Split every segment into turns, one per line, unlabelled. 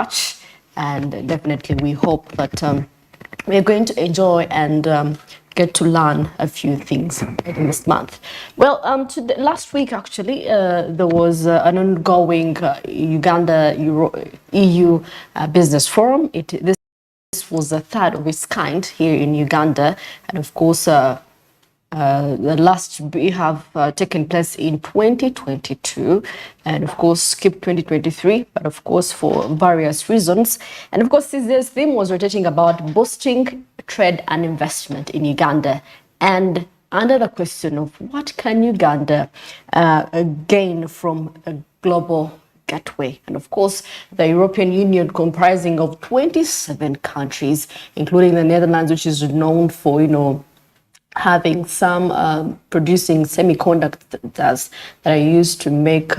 much, and definitely we hope that we're going to enjoy and get to learn a few things in this month. Well, last week actually, there was an ongoing Uganda-EU business forum. This was the third of its kind here in Uganda, and of course, the last we have taken place in 2022, and of course skipped 2023, but of course for various reasons. And of course this theme was rotating about boosting trade and investment in Uganda, and under the question of what can Uganda gain from a global gateway. And of course, the European Union, comprising of 27 countries, including the Netherlands, which is known for, having some producing semiconductors that are used to make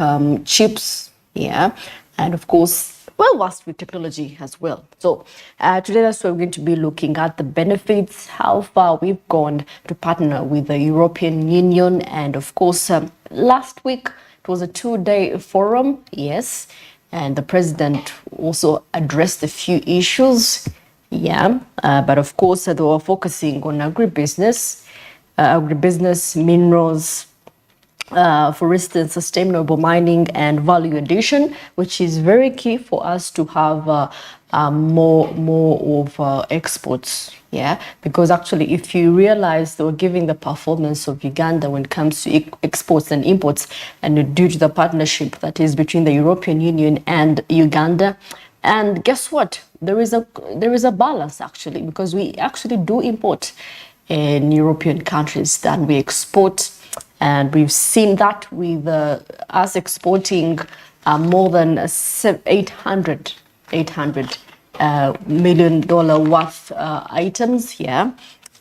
chips, and of course, well versed with technology as well. So today that's why we're going to be looking at the benefits, how far we've gone to partner with the European Union, and of course, last week it was a 2-day forum, yes, and the president also addressed a few issues, but of course they were focusing on agribusiness, minerals, for instance, sustainable mining and value addition, which is very key for us to have more of exports. Because actually, if you realize they were giving the performance of Uganda when it comes to exports and imports, and due to the partnership that is between the European Union and Uganda, and guess what? There is a balance actually, because we actually do import in European countries than we export. And we've seen that with us exporting more than $800 million worth items here.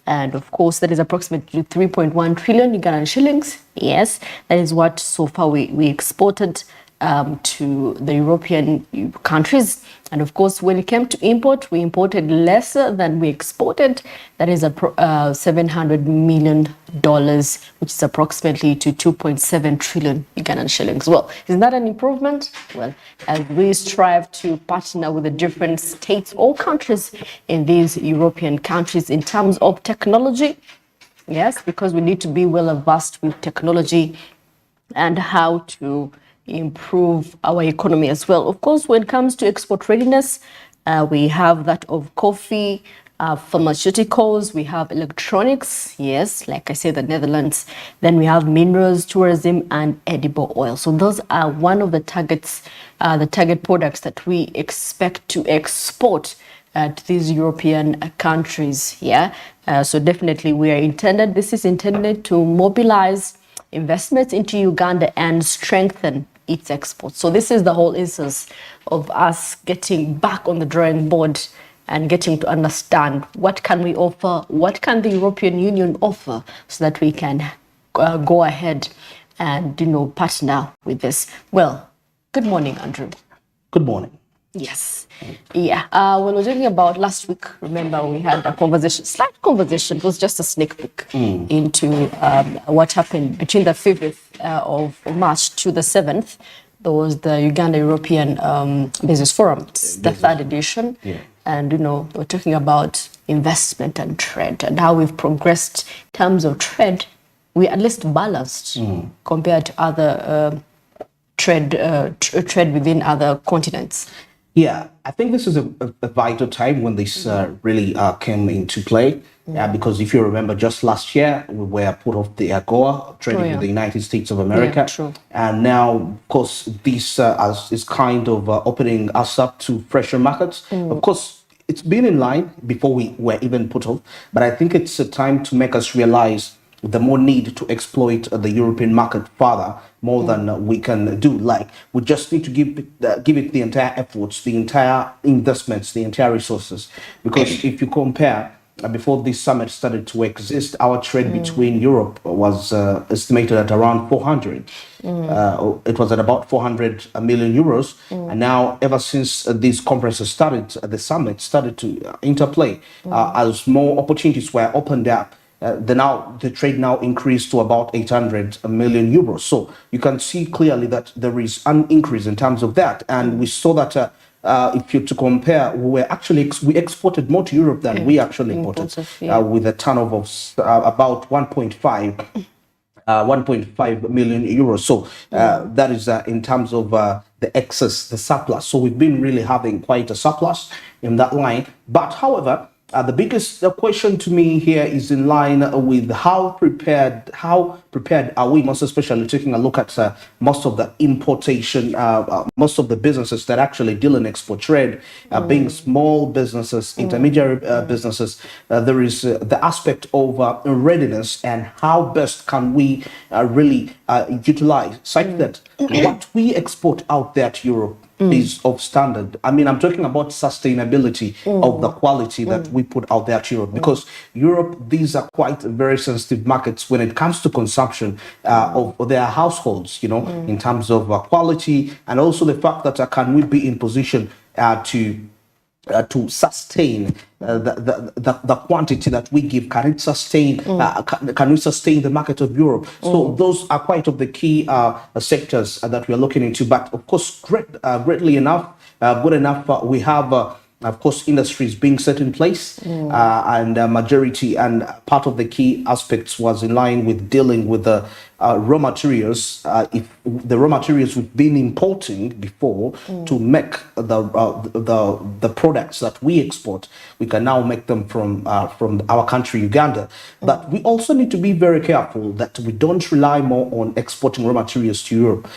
And of course, that is approximately 3.1 trillion Ugandan shillings. Yes, that is what so far we exported to the European countries. And of course, when it came to import, we imported lesser than we exported. That is $700 million, which is approximately to 2.7 trillion Ugandan shillings. Well, isn't that an improvement? Well, as we strive to partner with the different states or countries in these European countries in terms of technology, yes, because we need to be well versed with technology and how to improve our economy as well. Of course, when it comes to export readiness, we have that of coffee, pharmaceuticals, we have electronics, yes, like I said, the Netherlands. Then we have minerals, tourism, and edible oil. So those are one of the target products that we expect to export to these European countries. So definitely this is intended to mobilize investments into Uganda and strengthen its exports. So this is the whole essence of us getting back on the drawing board and getting to understand what can we offer, what can the European Union offer, so that we can go ahead and partner with this. Well, good morning, Andrew.
Good morning.
Yes. When we were talking about last week, remember we had a slight conversation. It was just a sneak peek into what happened between the 5th of March to the 7th. There was the Uganda European Business Forum, the third edition.
Yeah.
And, we're talking about investment and trade and how we've progressed in terms of trade. We at least balanced compared to other trade within other continents.
Yeah, I think this is a vital time when this really came into play. Because if you remember, just last year, we were put off the AGOA, trading with the United States of America.
Yeah, true.
And now, of course, this is kind of opening us up to fresher markets. Of course, it's been in line before we were even put off. But I think it's a time to make us realize the more need to exploit the European market further, more than we can do. Like, we just need to give it the entire efforts, the entire investments, the entire resources. Because if you compare, before this summit started to exist, our trade between Europe was estimated at around 400. It was at about 400 million euros. And now, ever since these conferences started, the summit started to interplay, as more opportunities were opened up. The trade now increased to about 800 million euros. So you can see clearly that there is an increase in terms of that. And we saw that if you to compare, we exported more to Europe than we actually imported, with a turnover of about 1.5 million euros. So that is in terms of the excess, the surplus. So we've been really having quite a surplus in that line. But however, the biggest question to me here is in line with how prepared are we, most especially taking a look at most of the importation, most of the businesses that actually deal in export trade, being small businesses, intermediary businesses. There is the aspect of readiness and how best can we really utilize such that what we export out there to Europe is of standard. I mean, I'm talking about sustainability of the quality that we put out there to Europe, because Europe, these are quite very sensitive markets when it comes to consumption of their households, you know, in terms of quality, and also the fact that can we be in position to sustain the quantity that we give. Can it sustain? Can we sustain the market of Europe? So those are quite of the key sectors that we are looking into. But of course, greatly enough, good enough, we have. Of course, industries being set in place, and majority and part of the key aspects was in line with dealing with the raw materials. If the raw materials we've been importing before to make the products that we export, we can now make them from our country, Uganda. But we also need to be very careful that we don't rely more on exporting raw materials to Europe,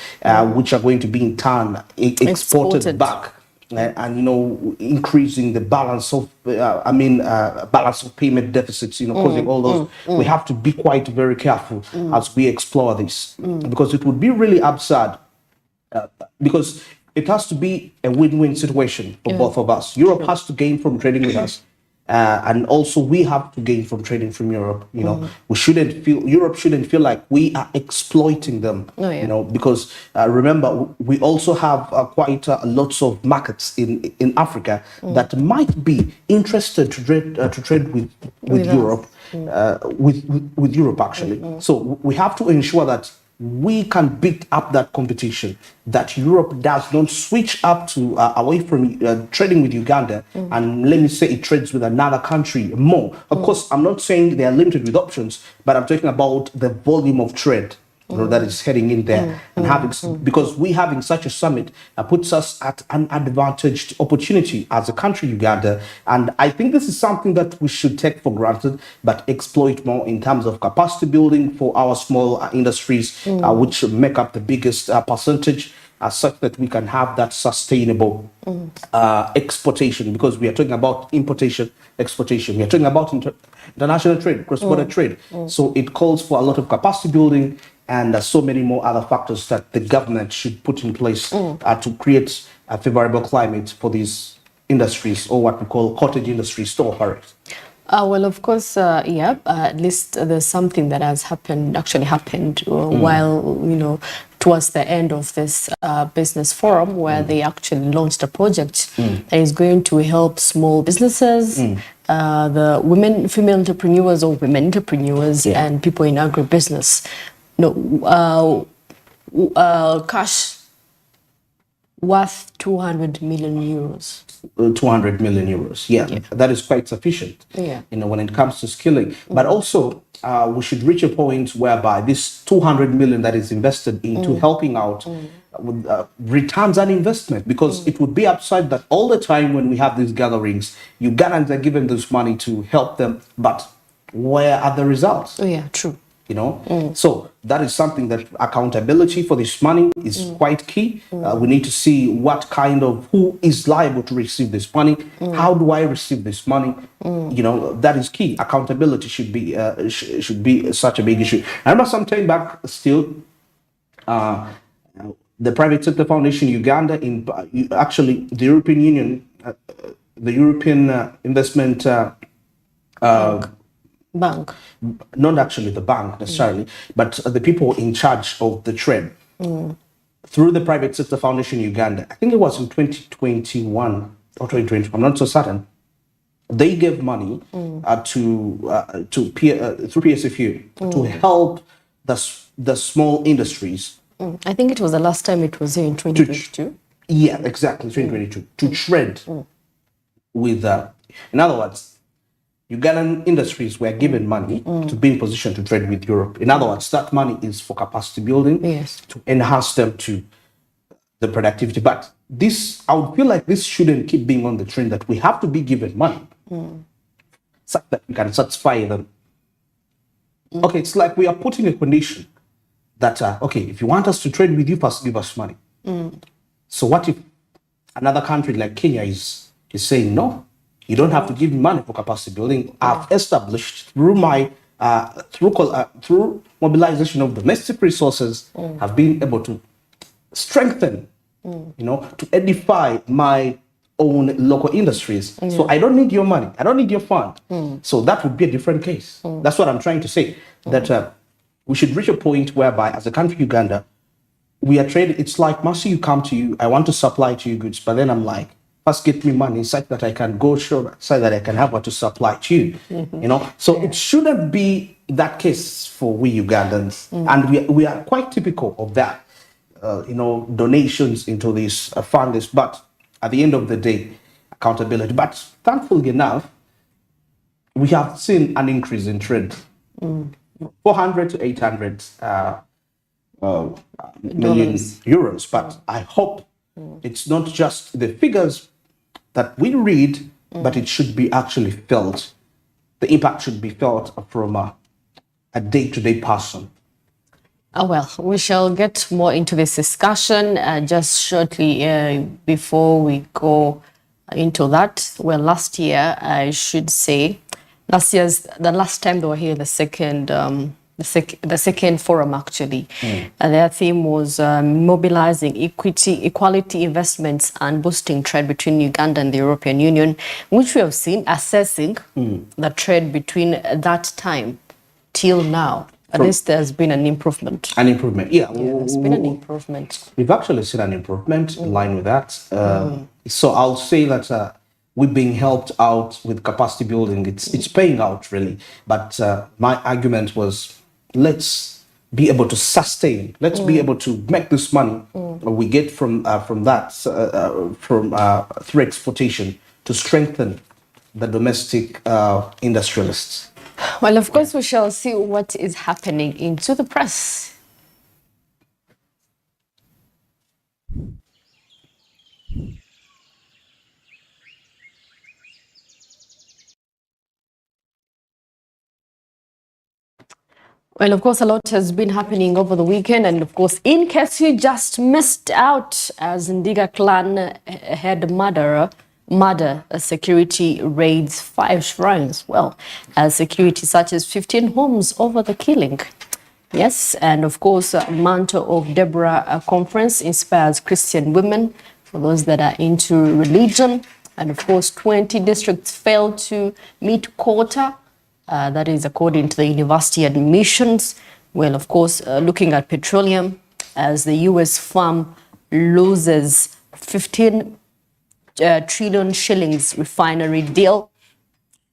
which are going to be in turn exported back. And you know, increasing the balance of balance of payment deficits, you know, causing all those. We have to be quite very careful as we explore this, because it would be really absurd, because it has to be a win-win situation for both of us. Europe has to gain from trading with us, and also we have to gain from trading from Europe. You know, Europe shouldn't feel like we are exploiting them. You know, because remember, we also have quite lots of markets in Africa that might be interested to trade with Europe, with Europe actually. So we have to ensure that we can beat up that competition, that Europe does not switch up to away from trading with Uganda, and let me say it trades with another country more. Of course, I'm not saying they are limited with options, but I'm talking about the volume of trade, you know, that is heading in there, and because we having such a summit puts us at an advantaged opportunity as a country, Uganda. And I think this is something that we should take for granted, but exploit more in terms of capacity building for our small industries, which make up the biggest percentage, such that we can have that sustainable exportation, because we are talking about importation, exportation. We are talking about international trade, cross-border trade. So it calls for a lot of capacity building, and so many more other factors that the government should put in place to create a favorable climate for these industries, or what we call cottage industries, to operate.
Well, of course, at least there's something that has actually happened while, you know, towards the end of this business forum, where they actually launched a project that is going to help small businesses, the female entrepreneurs or women entrepreneurs, and people in agribusiness. Cash worth 200 million euros.
200 million euros. Yeah, that is quite sufficient. You know, when it comes to skilling. But also, we should reach a point whereby this 200 million that is invested into helping out with, returns on investment, because it would be absurd that all the time when we have these gatherings, Ugandans are given this money to help them, but where are the results?
True.
You know, so that is something that accountability for this money is quite key. We need to see what kind of, who is liable to receive this money. How do I receive this money? You know, that is key. Accountability should be such a big issue. I remember some time back still, the Private Sector Foundation Uganda, actually the European Union, the European Investment
Bank.
Not actually the bank necessarily, but the people in charge of the trade, through the Private Sector Foundation Uganda, I think it was in 2021 or 2020, I'm not so certain, they gave money through PSFU to help the small industries.
I think it was the last time it was here in 2022.
Yeah, exactly, 2022, to trade with, in other words, Ugandan industries were given money to be in position to trade with Europe. In other words, that money is for capacity building,
Yes.
to enhance them to the productivity. But this, I would feel like this shouldn't keep being on the trend that we have to be given money such that we can satisfy them. Okay, it's like we are putting a condition that, okay, if you want us to trade with you, first give us money. So what if another country like Kenya is saying, no, you don't have to give me money for capacity building. I've established through my, through mobilization of domestic resources, have been able to strengthen, to edify my own local industries. So I don't need your money. I don't need your fund. So that would be a different case. That's what I'm trying to say. That we should reach a point whereby, as a country, Uganda, we are trading. It's like, Mercy, you come to you, I want to supply to you goods, but then I'm like, first get me money such that I can go show, so that I can have what to supply to you. So it shouldn't be that case for we Ugandans. And we are quite typical of that. Donations into these funds, but at the end of the day, accountability. But thankfully enough, we have seen an increase in trade, 400 to 800 million euros. But I hope it's not just the figures that we read, but it should be actually felt. The impact should be felt from a day-to-day person.
Well, we shall get more into this discussion just shortly before we go into that. Well, last year, I should say, the last time they were here, the second forum actually, their theme was mobilizing equality investments and boosting trade between Uganda and the European Union, which we have seen assessing the trade between that time till now. At least there's been an improvement.
An improvement, yeah.
There's been an improvement.
We've actually seen an improvement in line with that. So I'll say that we're being helped out with capacity building. It's paying out, really. But my argument was, let's be able to sustain. Let's be able to make this money we get from that, through exportation, to strengthen the domestic industrialists.
Well, of course, we shall see what is happening into the press. Well, of course, a lot has been happening over the weekend. And of course, in case you just missed out, as Ndiga clan head murder security raids 5 shrines. Well, security searches 15 homes over the killing. Yes, and of course, Mantle of Deborah conference inspires Christian women, for those that are into religion. And of course, 20 districts failed to meet quota. That is according to the university admissions. Well, of course, looking at petroleum, as the U.S. firm loses 15 trillion shillings refinery deal.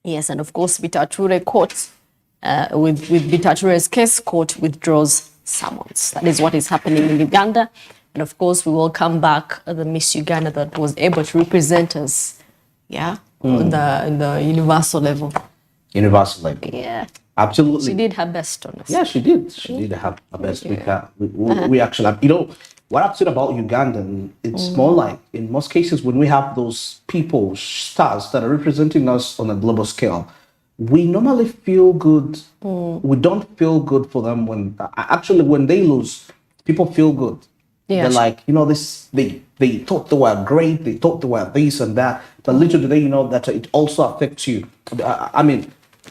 Yes, and of course, Bitature court, with Bitature's case, court withdraws summons. That is what is happening in Uganda. And of course, we will come back the Miss Uganda that was able to represent us, in the universal level.
Universal level.
Yeah.
Absolutely.
She did her best on us.
Yeah, she did. She did have her best. We actually, what I've seen about Uganda, it's more like, in most cases, when we have those people, stars that are representing us on a global scale, we normally feel good. We don't feel good for them when they lose, people feel good. Yeah. They're like, they thought they were great, they thought they were this and that, but little do they know that it also affects you.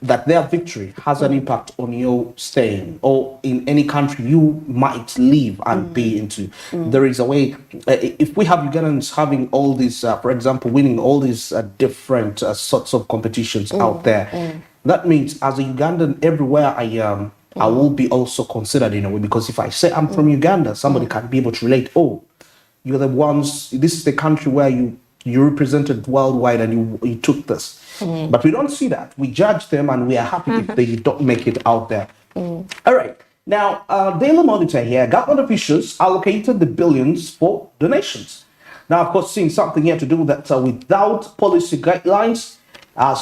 That their victory has an impact on your staying, or in any country you might live and be into. There is a way, if we have Ugandans having all these, for example, winning all these different sorts of competitions out there, that means as a Ugandan, everywhere I am, I will be also considered in a way, because if I say I'm from Uganda, somebody can be able to relate, oh, you're the ones, this is the country where you represented worldwide and you took this. But we don't see that. We judge them and we are happy if they don't make it out there. All right. Now, Daily Monitor here, government officials allocated the billions for donations. Now, of course, seeing something here to do that without policy guidelines,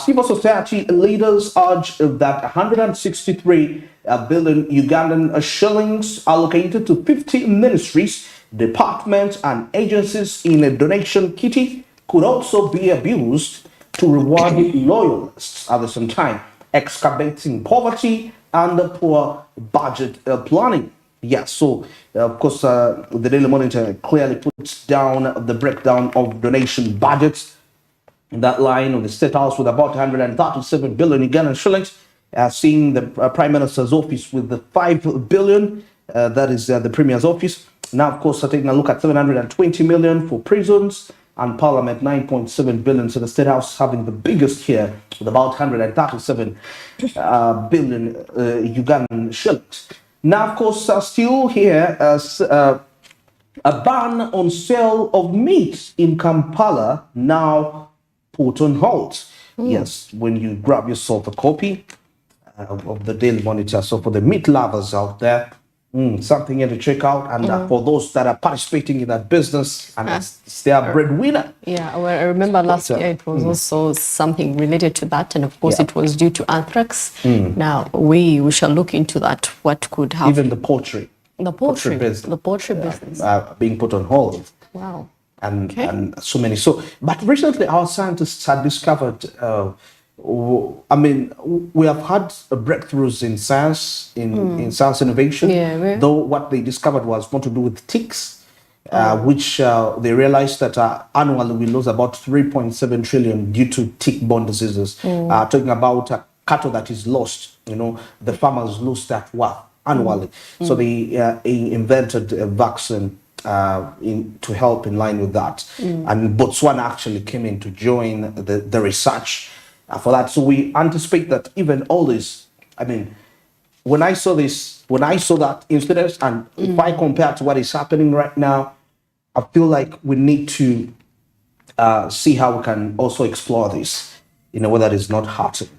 civil society leaders urge that 163 billion Ugandan shillings allocated to 50 ministries, departments, and agencies in a donation kitty could also be abused to reward loyalists at the same time, excavating poverty and poor budget planning. Yeah, so of course, the Daily Monitor clearly puts down the breakdown of donation budgets in that line of the State House with about 137 billion Ugandan shillings, seeing the Prime Minister's office with the 5 billion, that is the Premier's office. Now, of course, taking a look at 720 million for prisons and Parliament, 9.7 billion. So the State House having the biggest here with about 137 billion Ugandan shillings. Now, of course, still here, a ban on sale of meat in Kampala now put on hold. Yes, when you grab yourself a copy of the Daily Monitor. So for the meat lovers out there, something here to check out. And for those that are participating in that business and it's their breadwinner.
Yeah, well, I remember last year it was also something related to that. And of course, it was due to anthrax. Now, we shall look into that, what could happen.
Even the poultry.
The poultry business. The poultry business.
Being put on hold.
Wow.
And so many. So, but recently our scientists had discovered, I mean, we have had breakthroughs in science, in science innovation, though what they discovered was more to do with ticks, which they realized that annually we lose about 3.7 trillion due to tick-borne diseases. Talking about cattle that is lost, the farmers lose that worth annually. So they invented a vaccine to help in line with that. And Botswana actually came in to join the research for that. So we anticipate that even all this, I mean, when I saw that incident, and if I compare to what is happening right now, I feel like we need to see how we can also explore this in a way that is not hurting.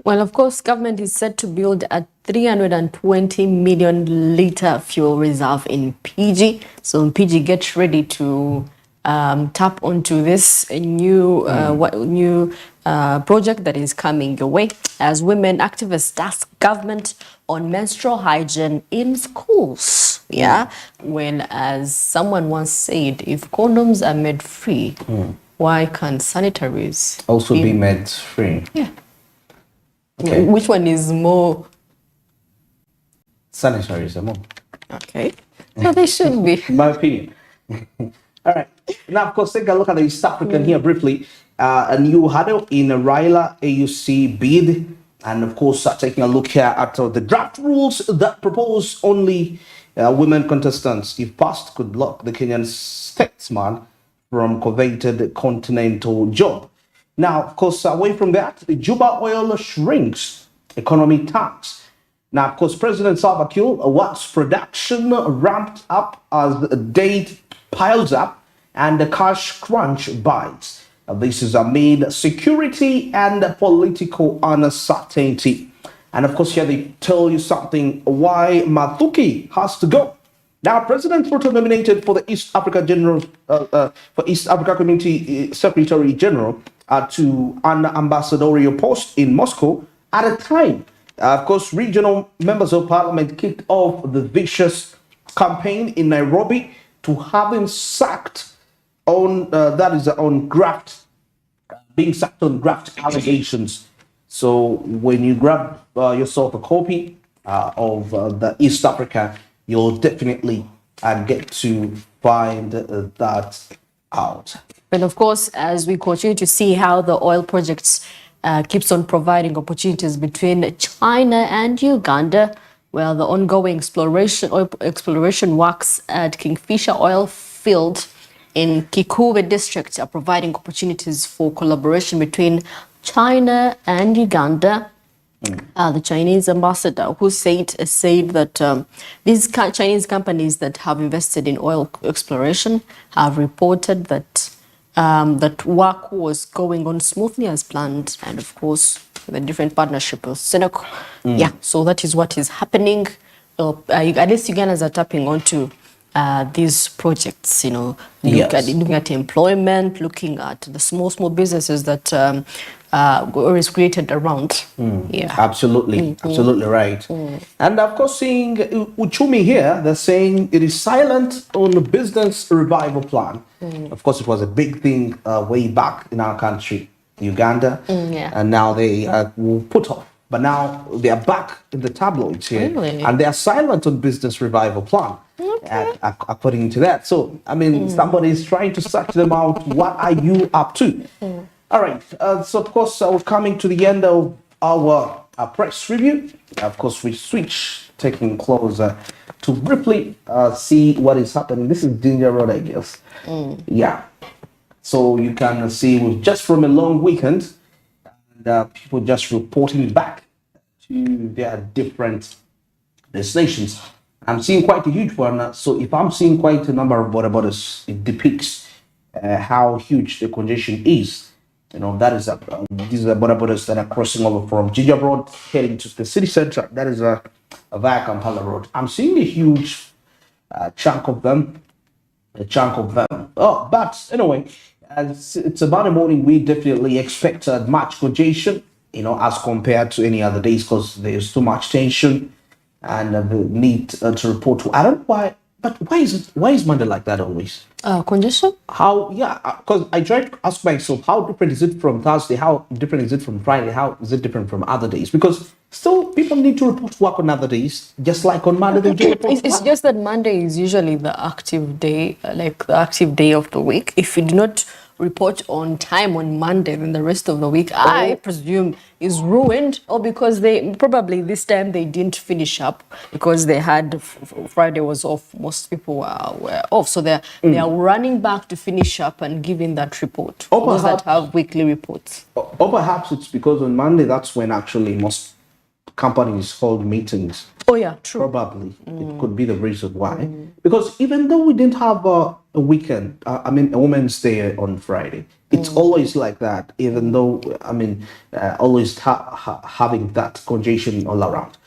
Well, of course, government is set to build a 320 million litre fuel reserve in PG. So PG, get ready to tap onto this new project that is coming your way, as women activists ask government on menstrual hygiene in schools. Yeah, when, as someone once said, if condoms are made free, why can't sanitaries
also be made free?
Yeah.
Okay.
Which one is more?
Sanitaries are more.
Okay. So they should be.
My opinion. All right. Now, of course, take a look at the East African here briefly. A new hurdle in a Raila AUC bid. And of course, taking a look here at the draft rules that propose only women contestants, if passed, could block the Kenyan statesman from coveted continental job. Now, of course, away from that, the Juba oil shrinks, economy tanks. Now, of course, President Salva Kiir wants production ramped up as the date piles up and the cash crunch bites. This is amid security and political uncertainty. And of course, here they tell you something why Mathuki has to go. Now, President Ruto nominated for the East Africa Community Secretary General to an ambassadorial post in Moscow at a time. Of course, regional members of parliament kicked off the vicious campaign in Nairobi to have him sacked on being sacked on graft allegations. So when you grab yourself a copy of the East Africa, you'll definitely get to find that out.
But of course, as we continue to see how the oil projects keeps on providing opportunities between China and Uganda, well, the ongoing exploration works at Kingfisher oil field in Kikuwe district are providing opportunities for collaboration between China and Uganda. The Chinese ambassador who said that these Chinese companies that have invested in oil exploration have reported that that work was going on smoothly as planned, and of course the different partnership with Senegal. Yeah, so that is what is happening. At least Ugandans are tapping onto these projects,
Yes.
looking at employment, looking at the small businesses that is created around. Yeah.
Absolutely, absolutely right. And of course, seeing Uchumi here, they're saying it is silent on the business revival plan. Of course, it was a big thing way back in our country, Uganda,
Yeah.
and now they will put off. But now they are back in the tabloids here,
Really?
and they are silent on business revival plan. According to that, so I mean, somebody is trying to search them out. What are you up to? All right. So of course, we're coming to the end of our press review. Of course, we switch, taking closer to briefly see what is happening. This is Ginger Road, I guess. Yeah. So you can see just from a long weekend, and people just reporting back to their different destinations. I'm seeing quite a huge one. So if I'm seeing quite a number of border borders, it depicts how huge the congestion is. That is these are border borders that are crossing over from Ginger Road heading to the city center. That is a via Kampala Road. I'm seeing a huge chunk of them. Oh, but anyway, as it's about a morning, we definitely expect much congestion, as compared to any other days, because there's too much tension and the need to report to. I don't know why, but why is Monday like that always?
Congestion?
How, yeah, because I tried to ask myself, how different is it from Thursday? How different is it from Friday? How is it different from other days? Because still, people need to report to work on other days, just like on Monday. They do report to
It's
work.
just that Monday is usually the active day, like the active day of the week. If you do not report on time on Monday, then the rest of the week, I presume, is ruined, or because they probably this time they didn't finish up because they had Friday was off. Most people were off, so they are running back to finish up and giving that report.
Or
Those that
perhaps-
have weekly reports.
Or perhaps it's because on Monday, that's when actually most companies hold meetings.
Oh yeah, true.
Probably it could be the reason why. Because even though we didn't have a weekend, a Women's Day on Friday, it's always like that. Even though always having that congestion all around.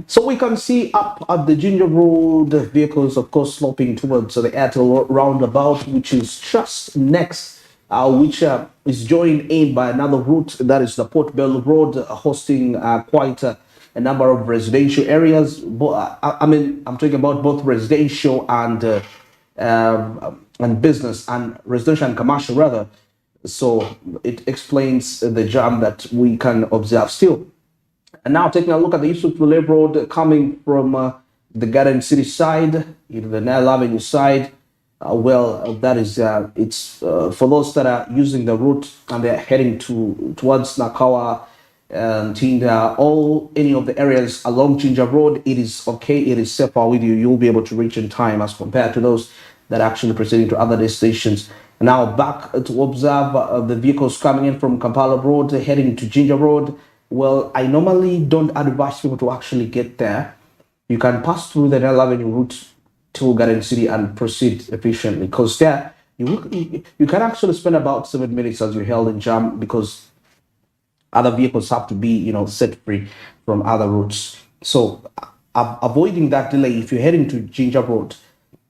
So we can see up at the Ginger Road vehicles, of course, sloping towards the Airtel roundabout, which is just next, which is joined in by another route that is the Port Bell Road, hosting quite a number of residential areas. I'm talking about both residential and business, and residential and commercial rather. So it explains the jam that we can observe still. And now taking a look at the Yusuf Lule Road coming from the Garden City side, the Nile Avenue side. That is it's for those that are using the route and they're heading towards Nakawa and Tinda, any of the areas along Ginger Road, it is okay, it is safer with you. You'll be able to reach in time as compared to those that are actually proceeding to other destinations. Now back to observe the vehicles coming in from Kampala Road heading to Ginger Road. Well, I normally don't advise people to actually get there. You can pass through the Nile Avenue route to Garden City and proceed efficiently, because there you can actually spend about 7 minutes as you're held in jam, because other vehicles have to be set free from other routes. So avoiding that delay, if you're heading to Ginger Road,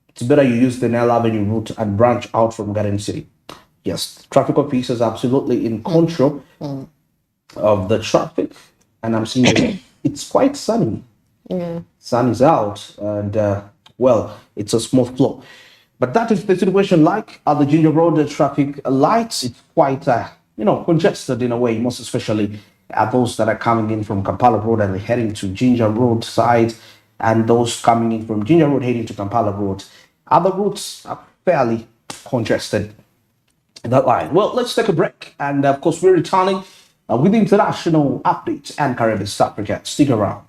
it's better you use the Nile Avenue route and branch out from Garden City. Yes, traffic officers are absolutely in control of the traffic, and I'm seeing it's quite sunny.
Yeah.
Sun is out, and it's a smooth flow. But that is the situation like at the Ginger Road, the traffic lights. It's quite congested in a way, most especially those that are coming in from Kampala Road and heading to Ginger Road side, and those coming in from Ginger Road heading to Kampala Road. Other routes are fairly congested in that line. Well, let's take a break, and of course we're returning with international updates and Caribbean South Africa. Stick around.